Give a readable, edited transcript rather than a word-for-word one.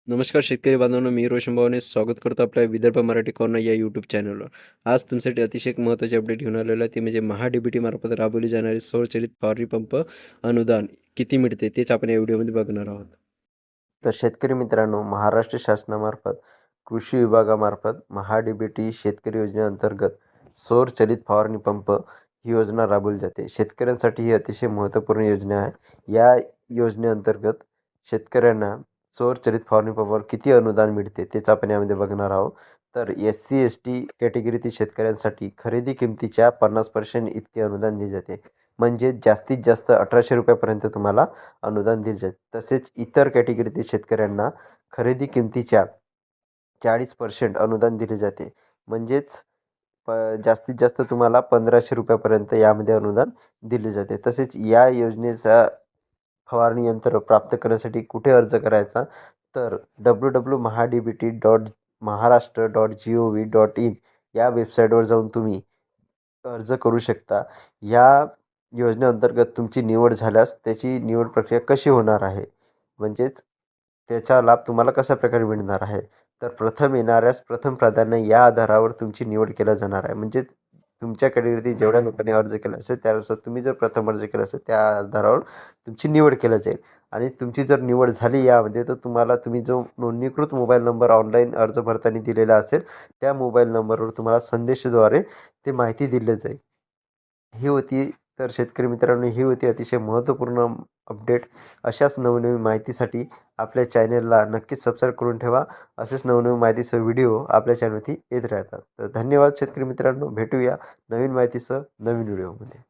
नमस्कार शेतकरी बांधवांनो, मी रोशन भावने स्वागत करतो आपल्या विदर्भ मराठी कॉर्नर या यूट्यूब चॅनलवर. आज तुमच्यासाठी अतिशय एक महत्त्वाची अपडेट घेऊन आलेलो आहे. ती म्हणजे महा-डी-बी-टी मार्फत राबवली जाणारी सौरचलित फवारणी पंप अनुदान किती मिळते तेच आपण या व्हिडिओमध्ये बघणार आहोत. तर शेतकरी मित्रांनो, महाराष्ट्र शासनामार्फत कृषी विभागामार्फत महा-डी-बी-टी शेतकरी योजनेअंतर्गत सौरचलित फवारणी पंप ही योजना राबवली जाते. शेतकऱ्यांसाठी ही अतिशय महत्त्वपूर्ण योजना आहे. या योजनेअंतर्गत शेतकऱ्यांना सौर चलित फवारणी पंपावर किती अनुदान मिळते तेच आपण यामध्ये बघणार आहोत. तर एस-सी, एस-टी कॅटेगरीतील शेतकऱ्यांसाठी खरेदी किमतीच्या 50% इतके अनुदान दिले जाते. म्हणजे जास्तीत जास्त ₹1,800 पर्यंत तुम्हाला अनुदान दिले जाते. तसेच इतर कॅटेगरीतील शेतकऱ्यांना खरेदी किमतीच्या 40% अनुदान दिले जाते. म्हणजेच प जास्तीत जास्त तुम्हाला ₹1,500 पर्यंत यामध्ये अनुदान दिले जाते. तसेच या योजनेचा फवारणी यंत्र प्राप्त करण्यासाठी कुठे अर्ज करायचा? तर www.mahadbt.maharashtra.gov.in या वेबसाईटवर जाऊन तुम्ही अर्ज करू शकता. या योजनेअंतर्गत तुमची निवड झाल्यास त्याची निवड प्रक्रिया कशी होणार आहे? म्हणजेच त्याचा लाभ तुम्हाला कशा प्रकारे मिळणार आहे? तर प्रथम येणाऱ्यास प्रथम प्राधान्य या आधारावर तुमची निवड केली जाणार आहे. म्हणजेच तुमच्या कॅटेगरीतील जेवढ्या लोकांनी अर्ज केला असेल त्यानुसार तुम्ही जर प्रथम अर्ज केला असेल त्या आधारावर तुमची निवड केली जाईल. आणि तुमची जर निवड झाली यामध्ये तर तुम्ही जो नोंदणीकृत मोबाईल नंबर ऑनलाईन अर्ज भरताना दिलेला असेल त्या मोबाईल नंबरवर तुम्हाला संदेशाद्वारे ते माहिती दिली जाईल. ही होती तर शेतकरी मित्रांनो, ही होती अतिशय महत्त्वपूर्ण अपडेट. अशाच नवनवीन माहितीसाठी आपल्या चॅनेलला नक्कीच सबस्क्राईब करून ठेवा. असेच नवनवीन माहितीसह व्हिडिओ आपल्या चॅनलवरती येत राहतात. तर धन्यवाद शेतकरी मित्रांनो. भेटूया नवीन माहितीसह नवीन व्हिडिओमध्ये.